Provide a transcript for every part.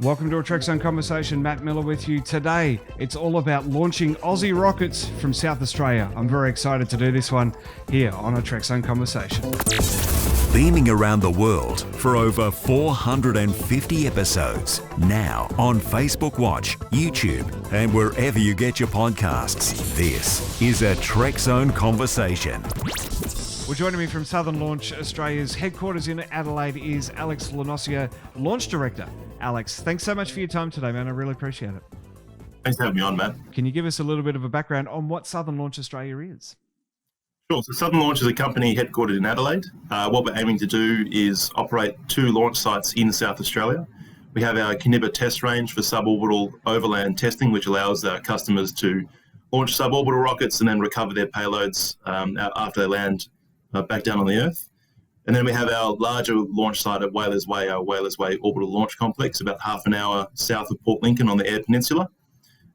Welcome to a Trekzone conversation. Matt Miller with you today. It's all about launching Aussie rockets from South Australia. I'm very excited to do this one here on a Trekzone conversation. Beaming around the world for over 450 episodes. Now on Facebook Watch, YouTube, and wherever you get your podcasts. This is a Trekzone conversation. Well, joining me from Southern Launch Australia's headquarters in Adelaide is Alex Linossier, Launch Director. Alex, thanks so much for your time today, man. I really appreciate it. Thanks for having me on, Matt. Can you give us a little bit of a background on what Southern Launch Australia is? Sure. So Southern Launch is a company headquartered in Adelaide. What we're aiming to do is operate 2 launch sites in South Australia. We have our Kinniba test range for suborbital overland testing, which allows our customers to launch suborbital rockets and then recover their payloads after they land back down on the Earth. And then we have our larger launch site at Whalers Way, our Whalers Way Orbital Launch Complex, about half an hour south of Port Lincoln on the Eyre Peninsula.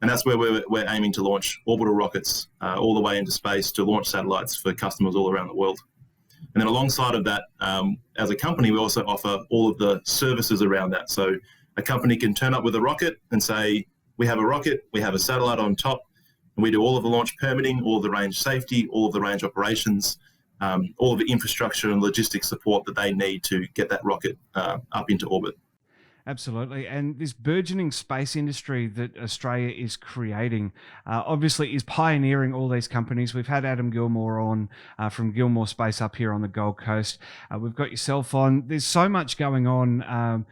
And that's where we're aiming to launch orbital rockets all the way into space to launch satellites for customers all around the world. And then alongside of that, as a company, we also offer all of the services around that. So a company can turn up with a rocket and say, we have a rocket, we have a satellite on top, and we do all of the launch permitting, all of the range safety, all of the range operations, all of the infrastructure and logistics support that they need to get that rocket up into orbit. Absolutely. And this burgeoning space industry that Australia is creating obviously is pioneering all these companies. We've had Adam Gilmore on from Gilmore Space up here on the Gold Coast. We've got yourself on. There's so much going on.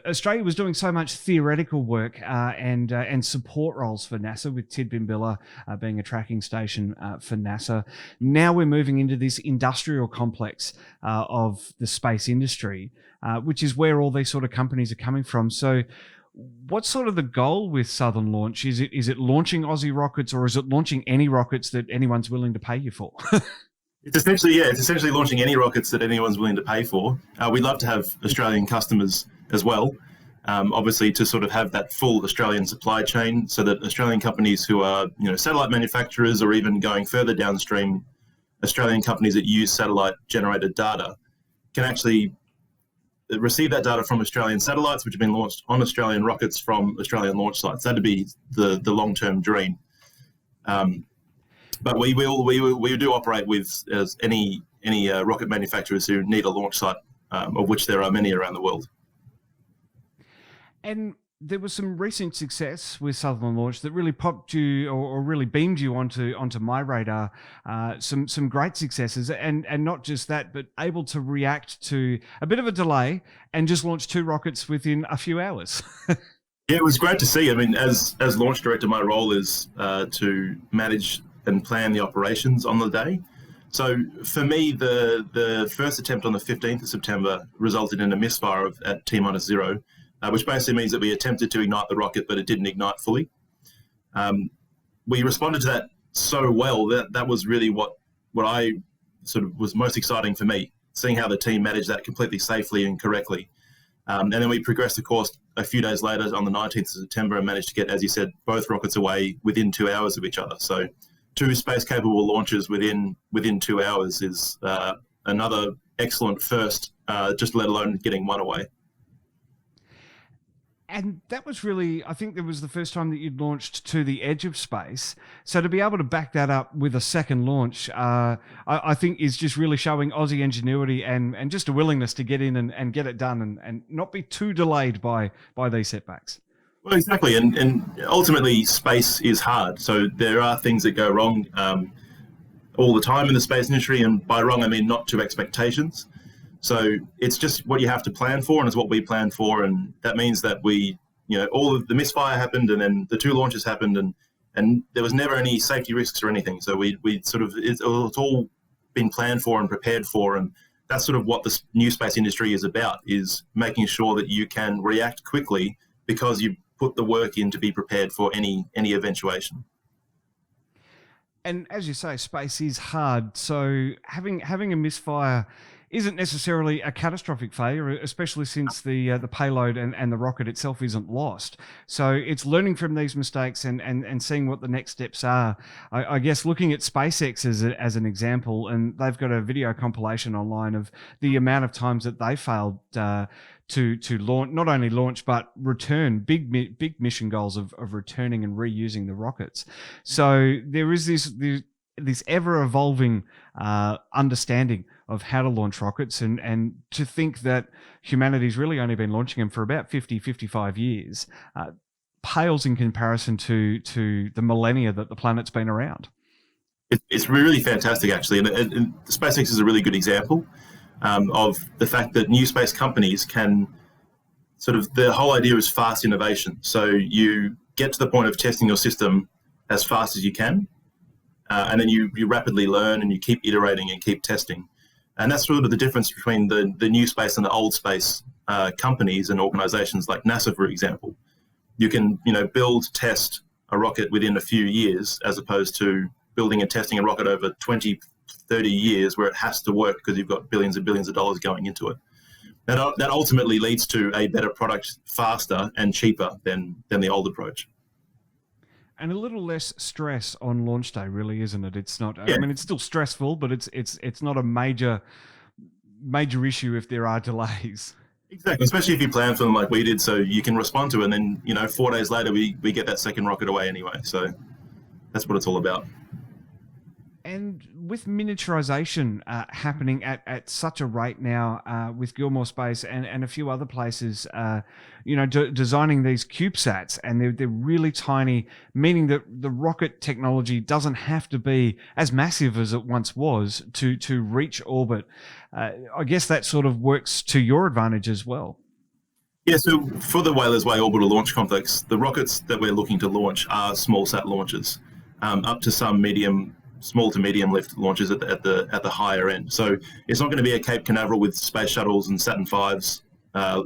Australia was doing so much theoretical work and support roles for NASA, with Tidbinbilla being a tracking station for NASA. Now we're moving into this industrial complex of the space industry, which is where all these sort of companies are coming from. So what's sort of the goal with Southern Launch? Is it launching Aussie rockets, or is it launching any rockets that anyone's willing to pay you for? It's essentially launching any rockets that anyone's willing to pay for. We'd love to have Australian customers as well, obviously to sort of have that full Australian supply chain, so that Australian companies who are, satellite manufacturers, or even going further downstream, Australian companies that use satellite generated data, can actually receive that data from Australian satellites, which have been launched on Australian rockets from Australian launch sites. That'd be the long-term dream. But we do operate with any rocket manufacturers who need a launch site, of which there are many around the world. And there was some recent success with Southern Launch that really popped you or really beamed you onto my radar. Some great successes, and not just that, but able to react to a bit of a delay and just launch 2 rockets within a few hours. Yeah, it was great to see. I mean, as launch director, my role is to manage and plan the operations on the day. So for me, the first attempt on the 15th of September resulted in a misfire at T-0, which basically means that we attempted to ignite the rocket, but it didn't ignite fully. We responded to that so well that was really what I sort of was most exciting for me, seeing how the team managed that completely safely and correctly. And then we progressed the course a few days later on the 19th of September and managed to get, as you said, both rockets away within 2 hours of each other. So 2 space-capable launches within 2 hours is another excellent first, just let alone getting one away. And that was really, I think that was the first time that you'd launched to the edge of space. So to be able to back that up with a second launch, I think is just really showing Aussie ingenuity and just a willingness to get in and get it done and not be too delayed by these setbacks. Well, exactly. And ultimately, space is hard. So there are things that go wrong all the time in the space industry. And by wrong, I mean not to expectations. So it's just what you have to plan for, and it's what we plan for. And that means that we, all of the misfire happened, and then the 2 launches happened, and there was never any safety risks or anything. So we sort of, it's all been planned for and prepared for. And that's sort of what the new space industry is about, is making sure that you can react quickly because you put the work in to be prepared for any eventuation. And as you say, space is hard. So having a misfire isn't necessarily a catastrophic failure, especially since the payload and the rocket itself isn't lost. So it's learning from these mistakes and seeing what the next steps are. I guess looking at SpaceX as an example, and they've got a video compilation online of the amount of times that they failed to launch, not only launch but return big mission goals of returning and reusing the rockets. So there is this ever evolving understanding of how to launch rockets, and to think that humanity's really only been launching them for about 55 years pales in comparison to the millennia that the planet's been around. It's really fantastic, actually, and SpaceX is a really good example of the fact that new space companies can the whole idea is fast innovation. So you get to the point of testing your system as fast as you can, and then you rapidly learn and you keep iterating and keep testing. And that's sort of the difference between the new space and the old space companies and organizations like NASA, for example. You can build, test a rocket within a few years, as opposed to building and testing a rocket over 20, 30 years where it has to work because you've got billions and billions of dollars going into it. That ultimately leads to a better product faster and cheaper than the old approach. And a little less stress on launch day, really, isn't it? It's not. Yeah. I mean, it's still stressful, but it's not a major issue if there are delays. Exactly, especially if you plan for them like we did, so you can respond to it, and then 4 days later we get that second rocket away anyway. So that's what it's all about. And with miniaturization happening at such a rate now, with Gilmour Space and a few other places, designing these CubeSats, and they're really tiny, meaning that the rocket technology doesn't have to be as massive as it once was to reach orbit. I guess that sort of works to your advantage as well. Yeah, so for the Whalers Way Orbital Launch Complex, the rockets that we're looking to launch are small sat launches, up to some small to medium lift launches at the higher end. So it's not going to be a Cape Canaveral with space shuttles and Saturn Vs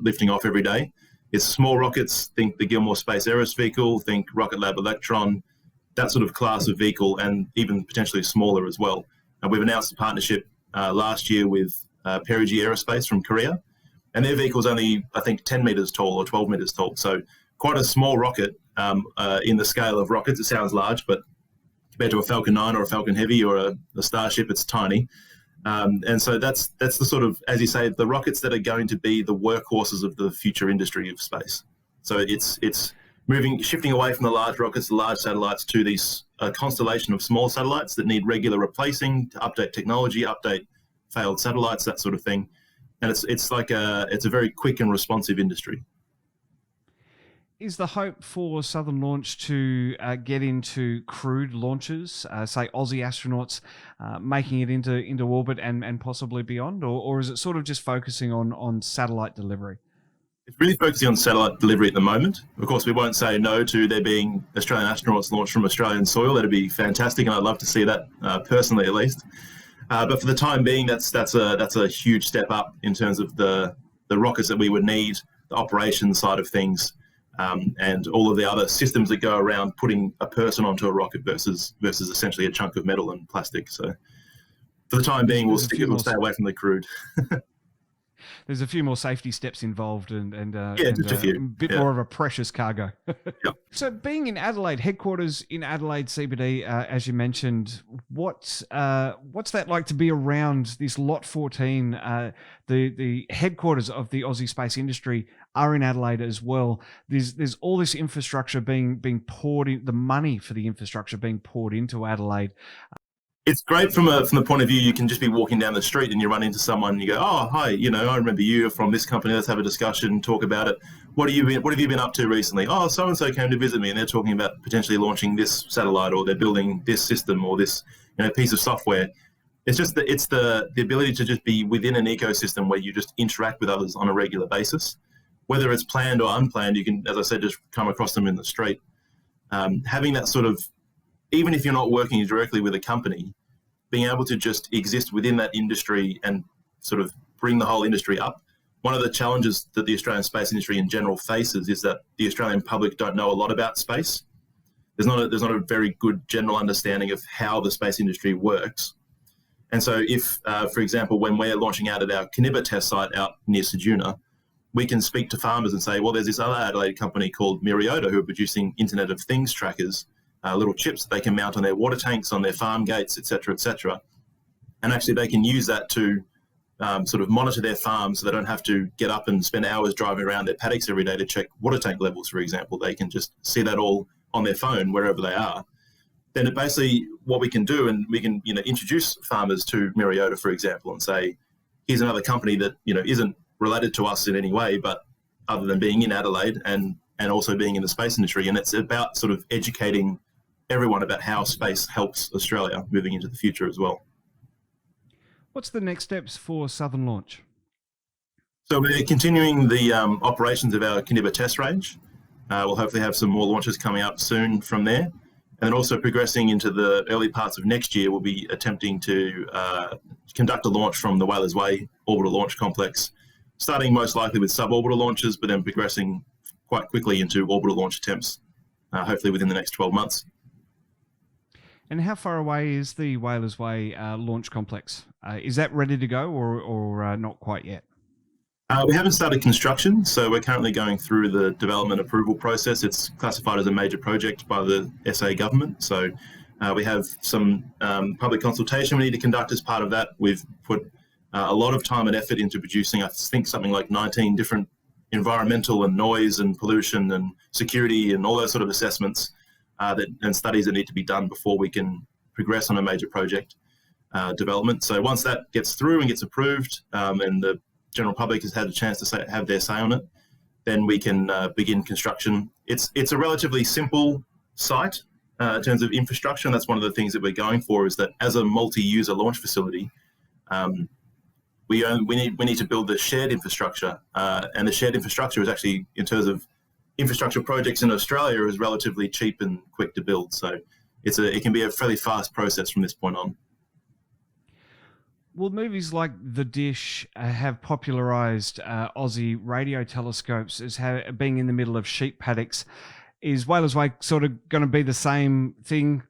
lifting off every day. It's small rockets. Think the Gilmour Space Aeros vehicle, think Rocket Lab Electron, that sort of class of vehicle, and even potentially smaller as well. We've announced a partnership last year with Perigi Aerospace from Korea, and their vehicle's only, I think, 10 meters tall or 12 meters tall. So quite a small rocket in the scale of rockets. It sounds large, but compared to a Falcon 9 or a Falcon Heavy or a Starship, it's tiny. And so that's the sort of, as you say, the rockets that are going to be the workhorses of the future industry of space. So it's shifting away from the large rockets, the large satellites, to these constellation of small satellites that need regular replacing to update technology, update failed satellites, that sort of thing. And it's a very quick and responsive industry. Is the hope for Southern Launch to get into crewed launches, say Aussie astronauts making it into orbit and possibly beyond, or is it sort of just focusing on satellite delivery? It's really focusing on satellite delivery at the moment. Of course, we won't say no to there being Australian astronauts launched from Australian soil. That'd be fantastic, and I'd love to see that personally, at least. But for the time being, that's a huge step up in terms of the rockets that we would need, the operations side of things. And all of the other systems that go around putting a person onto a rocket versus essentially a chunk of metal and plastic. So for the time being, we'll stay away from the crude. There's a few more safety steps involved and just a few. A bit more of a precious cargo. Yep. So being in Adelaide, headquarters in Adelaide CBD, as you mentioned, what's that like to be around this Lot 14? The headquarters of the Aussie Space Industry are in Adelaide as well. There's all this infrastructure being poured in, the money for the infrastructure being poured into Adelaide. It's great from the point of view, you can just be walking down the street and you run into someone and you go, oh, hi, I remember you from this company. Let's have a discussion, talk about it. What have you been up to recently? Oh, so-and-so came to visit me and they're talking about potentially launching this satellite, or they're building this system or this piece of software. It's just it's the ability to just be within an ecosystem where you just interact with others on a regular basis. Whether it's planned or unplanned, you can, as I said, just come across them in the street. Having that sort of, even if you're not working directly with a company, being able to just exist within that industry and sort of bring the whole industry up. One of the challenges that the Australian space industry in general faces is that the Australian public don't know a lot about space. There's not a very good general understanding of how the space industry works. And so if, for example, when we're launching out at our Kaniba test site out near Ceduna, we can speak to farmers and say, well, there's this other Adelaide company called Myriota who are producing Internet of Things trackers, little chips that they can mount on their water tanks, on their farm gates, et cetera, et cetera. And actually they can use that to sort of monitor their farms so they don't have to get up and spend hours driving around their paddocks every day to check water tank levels, for example. They can just see that all on their phone wherever they are. Then it basically what we can do, and we can introduce farmers to Myriota, for example, and say, here's another company that isn't related to us in any way, but other than being in Adelaide and also being in the space industry. And it's about sort of educating everyone about how space helps Australia moving into the future as well. What's the next steps for Southern Launch? So we're continuing the operations of our Kaniba test range. We'll hopefully have some more launches coming up soon from there. And then also progressing into the early parts of next year, we'll be attempting to conduct a launch from the Whalers Way Orbital Launch Complex, starting most likely with suborbital launches, but then progressing quite quickly into orbital launch attempts, hopefully within the next 12 months. And how far away is the Whalers Way launch complex? Is that ready to go or not quite yet? We haven't started construction, so we're currently going through the development approval process. It's classified as a major project by the SA government. So we have some public consultation we need to conduct as part of that. We've put a lot of time and effort into producing, I think, something like 19 different environmental and noise and pollution and security and all those sort of assessments and studies that need to be done before we can progress on a major project development. So once that gets through and gets approved and the general public has had a chance to have their say on it, then we can begin construction. It's a relatively simple site in terms of infrastructure, and that's one of the things that we're going for, is that as a multi-user launch facility, we need to build the shared infrastructure, and the shared infrastructure is actually, in terms of infrastructure projects in Australia, is relatively cheap and quick to build. So it can be a fairly fast process from this point on. Well, movies like The Dish have popularised Aussie radio telescopes as being in the middle of sheep paddocks. Is Whalers Way sort of going to be the same thing,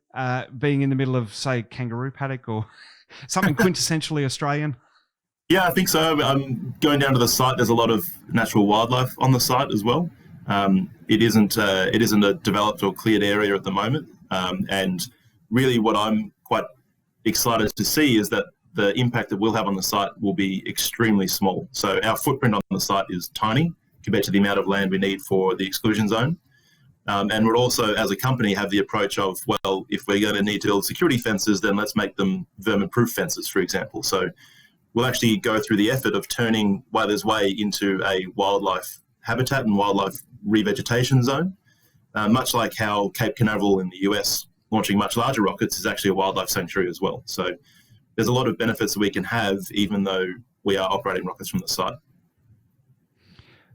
being in the middle of, say, kangaroo paddock or something quintessentially Australian? Yeah, I think so. Going down to the site, there's a lot of natural wildlife on the site as well. It isn't a developed or cleared area at the moment. And really what I'm quite excited to see is that the impact that we'll have on the site will be extremely small. So our footprint on the site is tiny compared to the amount of land we need for the exclusion zone. And we'll also, as a company, have the approach of, well, if we're going to need to build security fences, then let's make them vermin-proof fences, for example. So we'll actually go through the effort of turning Whalers Way into a wildlife habitat and wildlife revegetation zone, much like how Cape Canaveral in the US, launching much larger rockets, is actually a wildlife sanctuary as well. So there's a lot of benefits that we can have, even though we are operating rockets from the site.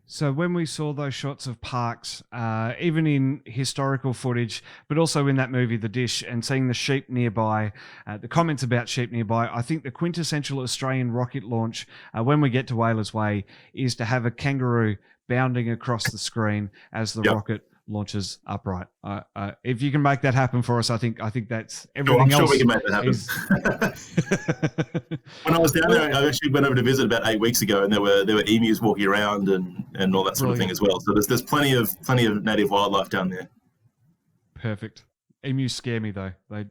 So when we saw those shots of parks, even in historical footage, but also in that movie, The Dish, and seeing the sheep nearby, the comments about sheep nearby, I think the quintessential Australian rocket launch, when we get to Whalers Way, is to have a kangaroo bounding across the screen as the rocket launches upright. If you can make that happen for us, I think that's everything else. I'm sure we can make that happen. When I was down there, I actually went over to visit about 8 weeks ago, and there were emus walking around and all that sort of thing as well. So there's plenty of native wildlife down there. Perfect. Emus scare me though. They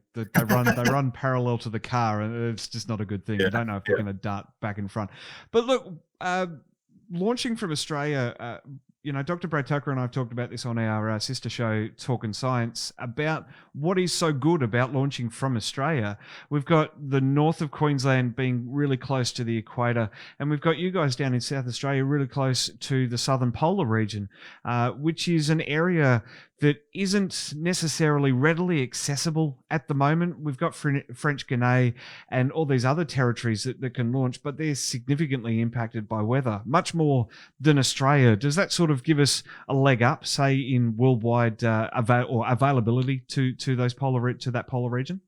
run parallel to the car, and it's just not a good thing. You don't know if they're going to dart back in front. But look, launching from Australia. Dr. Brad Tucker and I have talked about this on our sister show, Talkin' Science, about what is so good about launching from Australia. We've got the north of Queensland being really close to the equator, and we've got you guys down in South Australia really close to the southern polar region, which is an area that isn't necessarily readily accessible at the moment. We've got French Guiana and all these other territories that can launch, but they're significantly impacted by weather, much more than Australia. Does that sort of give us a leg up, say, in worldwide availability to that polar region?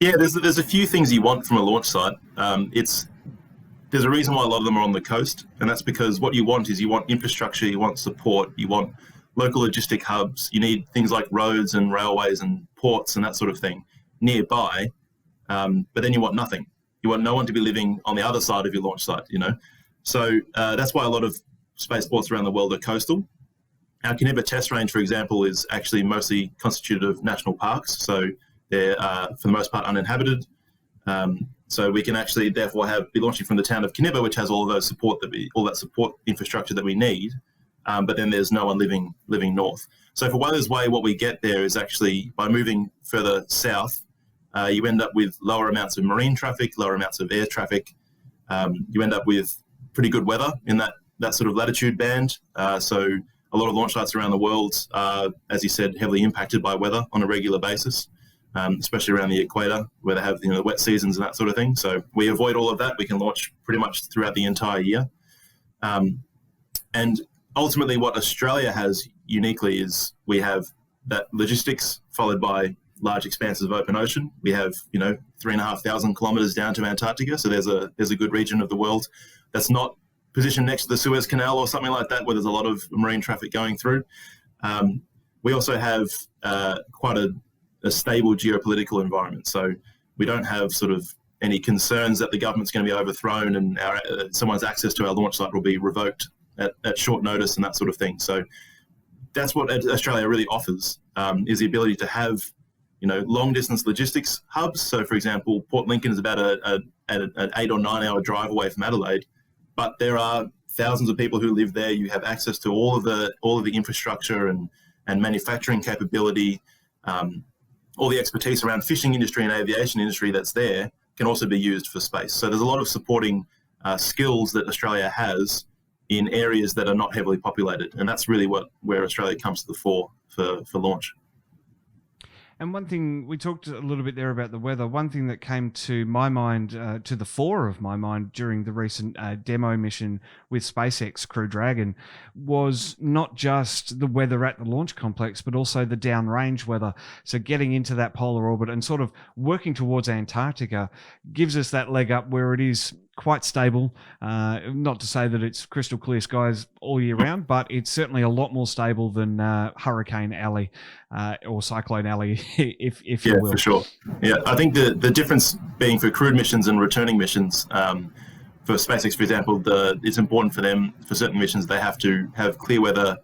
Yeah, there's a few things you want from a launch site. There's a reason why a lot of them are on the coast, and that's because what you want is infrastructure, you want support, you want local logistic hubs. You need things like roads and railways and ports and that sort of thing nearby, but then you want nothing. You want no one to be living on the other side of your launch site, So that's why a lot of spaceports around the world are coastal. Our Kaniba test range, for example, is actually mostly constituted of national parks. So they're, for the most part, uninhabited. So we can actually, therefore, be launching from the town of Kaniba, which has all that support infrastructure that we need. But then there's no one living north. So for Whalers Way, what we get there is actually by moving further south, you end up with lower amounts of marine traffic, lower amounts of air traffic. You end up with pretty good weather in that sort of latitude band. So a lot of launch sites around the world are, as you said, heavily impacted by weather on a regular basis, especially around the equator where they have the wet seasons and that sort of thing. So we avoid all of that. We can launch pretty much throughout the entire year. And ultimately what Australia has uniquely is we have that logistics followed by large expanses of open ocean. We have, 3,500 kilometres down to Antarctica. So there's a good region of the world that's not positioned next to the Suez Canal or something like that, where there's a lot of marine traffic going through. We also have quite a stable geopolitical environment. So we don't have sort of any concerns that the government's going to be overthrown and someone's access to our launch site will be revoked at short notice and that sort of thing. So that's what Australia really offers, is the ability to have, long distance logistics hubs. So for example, Port Lincoln is about an 8 or 9 hour drive away from Adelaide, but there are thousands of people who live there. You have access to all of the infrastructure and manufacturing capability, all the expertise around fishing industry and aviation industry that's there can also be used for space. So there's a lot of supporting skills that Australia has in areas that are not heavily populated, and that's really where Australia comes to the fore for launch. And one thing, we talked a little bit there about the weather. One thing that came to my mind, to the fore of my mind during the recent demo mission with SpaceX Crew Dragon, was not just the weather at the launch complex, but also the downrange weather. So getting into that polar orbit and sort of working towards Antarctica gives us that leg up where it is quite stable. Not to say that it's crystal clear skies all year round, but it's certainly a lot more stable than Hurricane Alley or Cyclone Alley, if you will. Yeah, for sure. Yeah, I think the difference being for crewed missions and returning missions, for SpaceX, for example, it's important for them, for certain missions, they have to have clear weather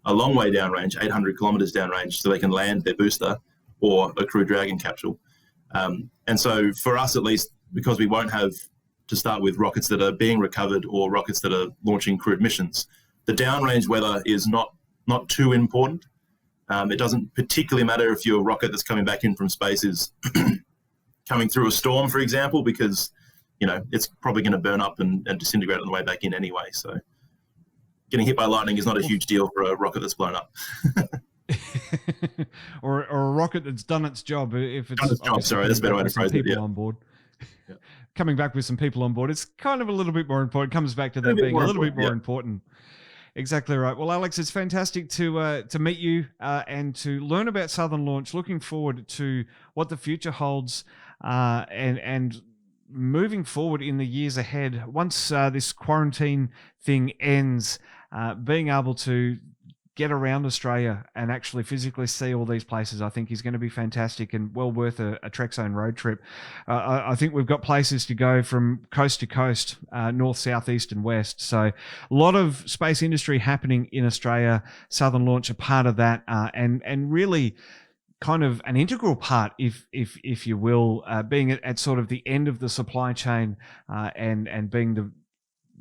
a long way downrange, 800 kilometers downrange, so they can land their booster or a Crew Dragon capsule. And so for us, at least, because we won't have to start with rockets that are being recovered or rockets that are launching crewed missions, the downrange weather is not too important. It doesn't particularly matter if your rocket that's coming back in from space is coming through a storm, for example, because it's probably going to burn up and disintegrate on the way back in anyway. So getting hit by lightning is not a huge deal for a rocket that's blown up. or a rocket that's done its job. If it's done its job, sorry, that's a better way to phrase it. People on board. Yeah. Coming back with some people on board, it's kind of a little bit more important. It comes back to them being a little bit more important. Exactly right. Well, Alex, it's fantastic to meet you and to learn about Southern Launch. Looking forward to what the future holds and moving forward in the years ahead. Once this quarantine thing ends, being able to get around Australia and actually physically see all these places, I think is going to be fantastic and well worth a Trekzone road trip. I think we've got places to go from coast to coast, north, south, east and west. So a lot of space industry happening in Australia. Southern Launch a part of that, and really kind of an integral part, if you will, being at sort of the end of the supply chain and being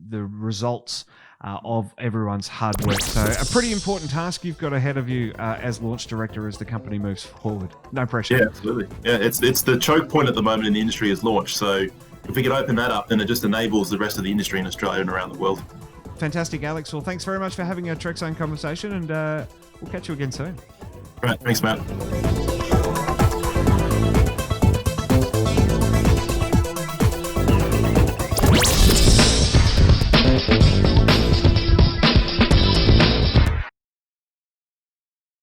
the results of everyone's hard work. So a pretty important task you've got ahead of you as launch director as the company moves forward. No pressure. Yeah, absolutely. Yeah, it's the choke point at the moment in the industry is launch. So if we can open that up, then it just enables the rest of the industry in Australia and around the world. Fantastic, Alex. Well, thanks very much for having a Trekzone conversation, and we'll catch you again soon. Right, thanks, Matt.